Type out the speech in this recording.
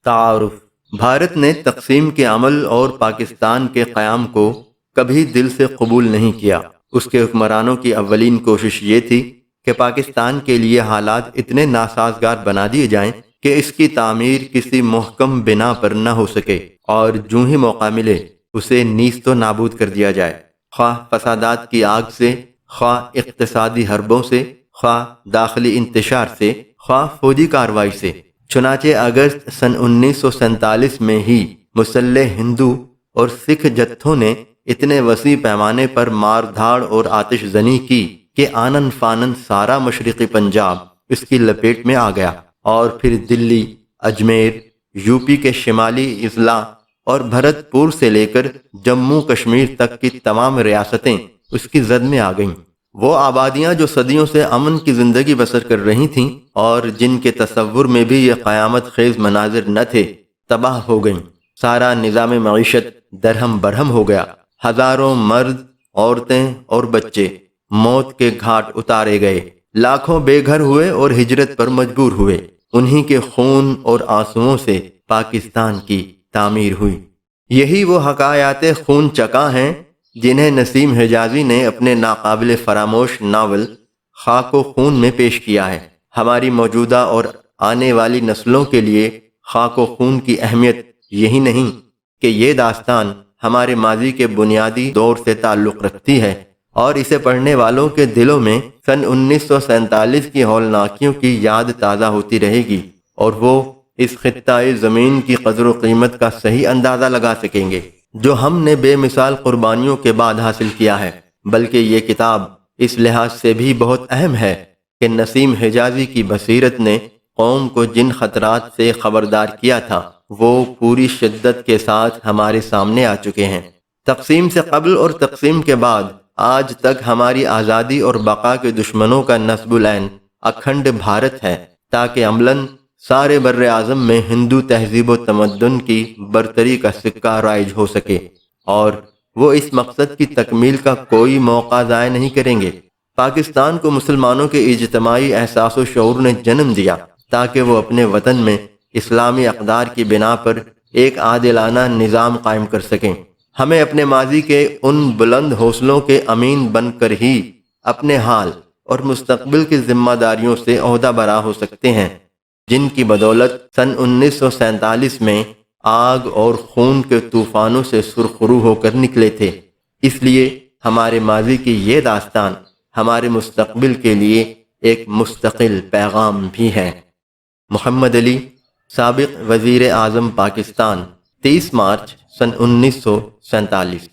تعارف۔ بھارت نے تقسیم کے عمل اور پاکستان کے قیام کو کبھی دل سے قبول نہیں کیا۔ اس کے حکمرانوں کی اولین کوشش یہ تھی کہ پاکستان کے لیے حالات اتنے ناسازگار بنا دیے جائیں کہ اس کی تعمیر کسی محکم بنا پر نہ ہو سکے، اور جو ہی موقع ملے اسے نیست و نابود کر دیا جائے، خواہ فسادات کی آگ سے، خواہ اقتصادی حربوں سے، خواہ داخلی انتشار سے، خواہ فوجی کارروائی سے۔ چنانچہ اگست سن 1947 میں ہی مسلح ہندو اور سکھ جتھوں نے اتنے وسیع پیمانے پر مار دھاڑ اور آتش زنی کی کہ آنن فانن سارا مشرقی پنجاب اس کی لپیٹ میں آ گیا، اور پھر دلی، اجمیر، یوپی کے شمالی اضلاع اور بھرت پور سے لے کر جموں کشمیر تک کی تمام ریاستیں اس کی زد میں آ گئیں۔ وہ آبادیاں جو صدیوں سے امن کی زندگی بسر کر رہی تھیں اور جن کے تصور میں بھی یہ قیامت خیز مناظر نہ تھے، تباہ ہو گئیں۔ سارا نظام معیشت درہم برہم ہو گیا۔ ہزاروں مرد، عورتیں اور بچے موت کے گھاٹ اتارے گئے۔ لاکھوں بے گھر ہوئے اور ہجرت پر مجبور ہوئے۔ انہی کے خون اور آنسوؤں سے پاکستان کی تعمیر ہوئی۔ یہی وہ حکایات خون چکا ہیں جنہیں نسیم حجازی نے اپنے ناقابل فراموش ناول خاک و خون میں پیش کیا ہے۔ ہماری موجودہ اور آنے والی نسلوں کے لیے خاک و خون کی اہمیت یہی نہیں کہ یہ داستان ہمارے ماضی کے بنیادی دور سے تعلق رکھتی ہے، اور اسے پڑھنے والوں کے دلوں میں سن 1947 کی ہولناکیوں کی یاد تازہ ہوتی رہے گی، اور وہ اس خطۂ زمین کی قدر و قیمت کا صحیح اندازہ لگا سکیں گے جو ہم نے بے مثال قربانیوں کے بعد حاصل کیا ہے۔ بلکہ یہ کتاب اس لحاظ سے بھی بہت اہم ہے کہ نسیم حجازی کی بصیرت نے قوم کو جن خطرات سے خبردار کیا تھا وہ پوری شدت کے ساتھ ہمارے سامنے آ چکے ہیں۔ تقسیم سے قبل اور تقسیم کے بعد آج تک ہماری آزادی اور بقا کے دشمنوں کا نصب العین اکھنڈ بھارت ہے، تاکہ عملاً سارے بر اعظم میں ہندو تہذیب و تمدن کی برتری کا سکہ رائج ہو سکے، اور وہ اس مقصد کی تکمیل کا کوئی موقع ضائع نہیں کریں گے۔ پاکستان کو مسلمانوں کے اجتماعی احساس و شعور نے جنم دیا تاکہ وہ اپنے وطن میں اسلامی اقدار کی بنا پر ایک عادلانہ نظام قائم کر سکیں۔ ہمیں اپنے ماضی کے ان بلند حوصلوں کے امین بن کر ہی اپنے حال اور مستقبل کی ذمہ داریوں سے عہدہ برا ہو سکتے ہیں، جن کی بدولت سن 1947 میں آگ اور خون کے طوفانوں سے سرخرو ہو کر نکلے تھے۔ اس لیے ہمارے ماضی کی یہ داستان ہمارے مستقبل کے لیے ایک مستقل پیغام بھی ہے۔ محمد علی، سابق وزیر اعظم پاکستان، 30 مارچ سن 1947۔